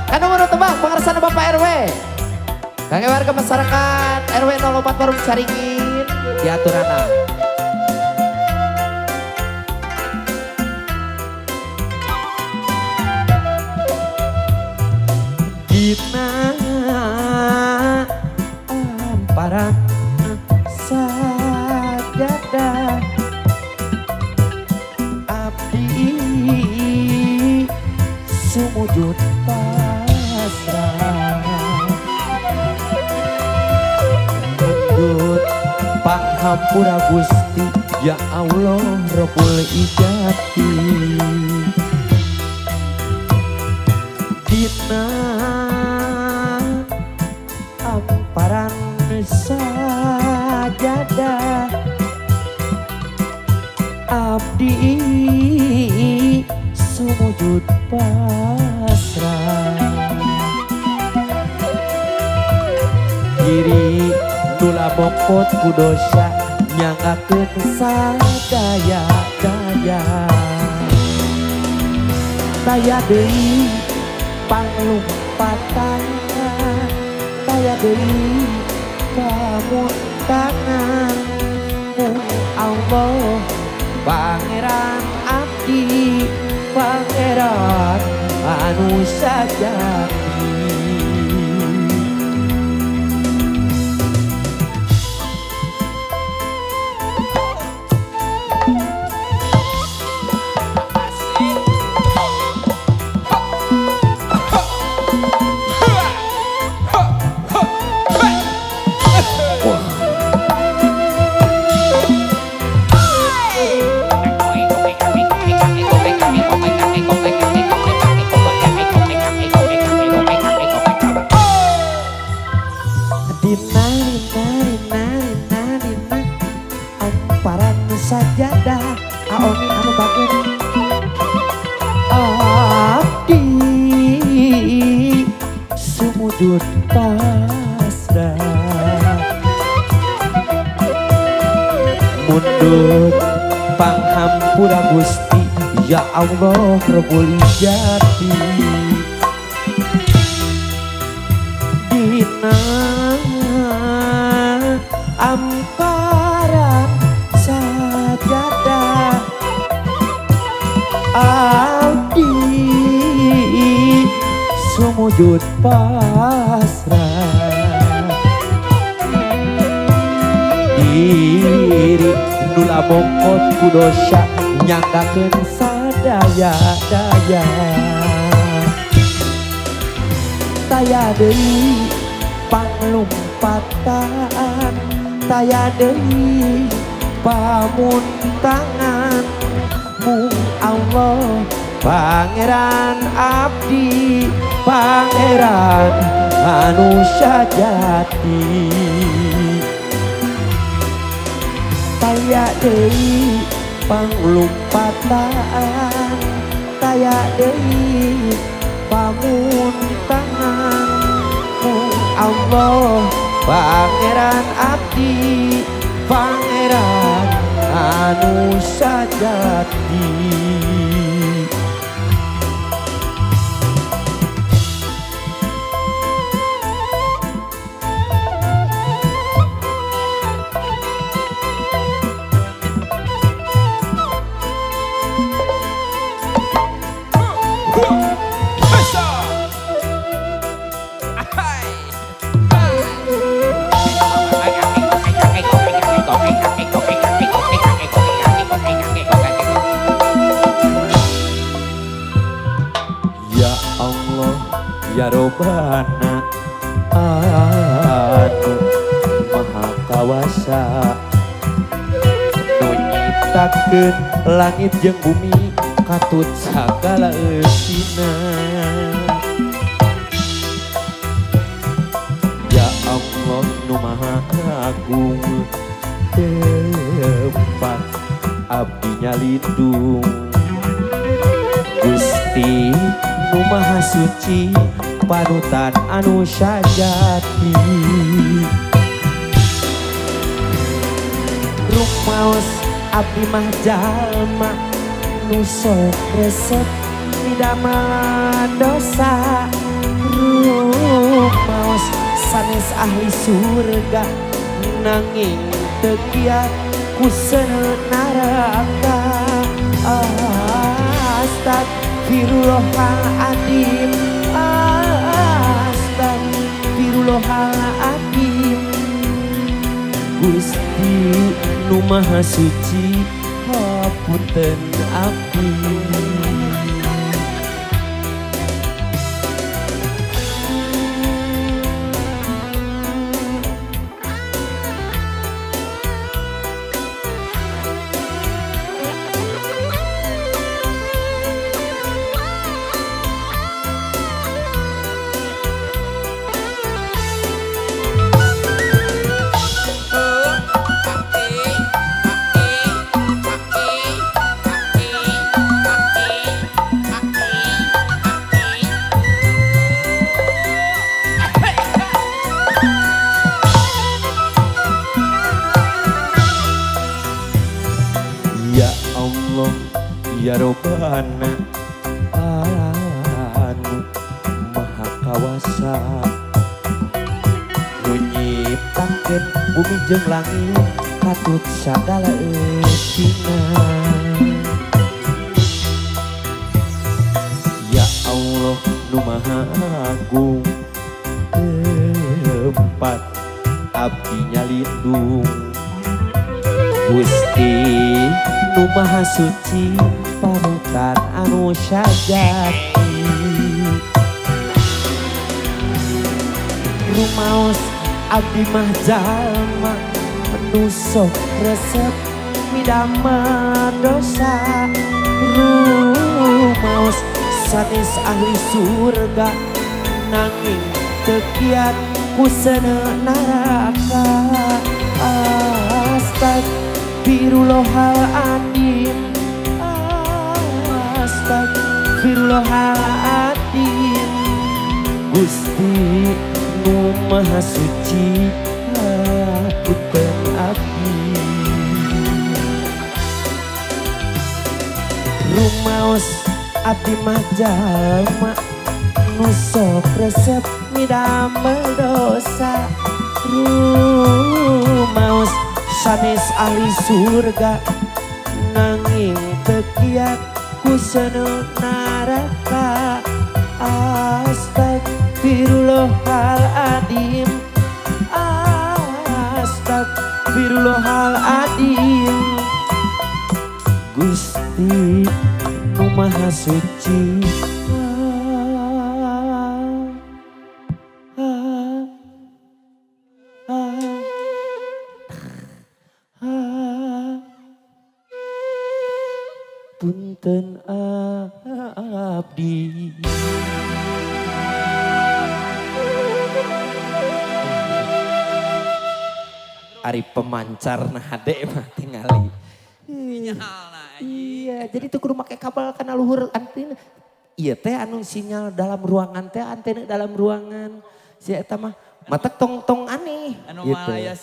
Anu menurut tebak pengersana Bapak RW. Kangge warga masyarakat RW 04 Warung Caringin diaturana. Dina amparan sajadah abdi sumujud pasrah mundut panghampura Gusti ya Allah Rabbul Ijati dina amparan sajadah abdi sumujud pasrah diri nula mokot ku dosa nyangakeun sadaya-daya taya deui panglumpatan taya deui pamuntangan Allah Pangeran abdi Pangeran anu sajati sajadah aoni anu bagus abdi sumujud pasrah mundut panghampura Gusti ya Allah Rabbul Ijati dina amparan sajadah abdi sumujud pasrah diri nula mongkot ku dosa nyangkakeun sadaya-daya taya deui panglumpatan taya deui pamuntangan mung Allah Pangeran abdi Pangeran anu sajati taya deui panglumpatan taya deui pamuntangan mung Allah Pangeran abdi Pangeran anu sajati ya Robbana anu maha kawasa nu nyiptakeun langit jeung bumi katut sagala eusina ya Allah nu maha agung tempat abdi nyalindung Gusti nu maha suci panutan anu sajati rumaos abdi mah jalma nu sok resep didamel dosa rumaos sanes ahli surga nanging tegiat kusana neraka. Astagfirullahaladzim, astagfirullahaladzim. Gusti nu maha suci hapunten abdi. Ya Allah, ya Robbana anu maha kawasa, nu nyiptakeun bumi jeung langit katut sagala eusina. Ya Allah, nu maha agung tempat abdi nyalindung. Gusti nu maha suci panutan anu sajati. Rumaos abdi mah jalma nu sok resep midamel dosa. Rumaos sanes ahli surga nanging tekiat kusana neraka. Astagfirullahaladzim, astagfirullahaladzim. Gusti nu maha suci hapunten abdi. Rumaos abdi mah jalma nu sok resep midamel dosa. Rumaos sanes ahli surga nanging tekiat kusana neraka. Astagfirullahaladzim, astagfirullahaladzim. Gusti nu maha suci punten abdi. Ari pemancar nah hade mah tingali. Iya, jadi tuh kudu make kabel kana luhur antena. Iya teh anu sinyal dalam ruangan teh antena dalam ruangan. Si eta mah matak tong-tong aneh. Anu gitu. malaya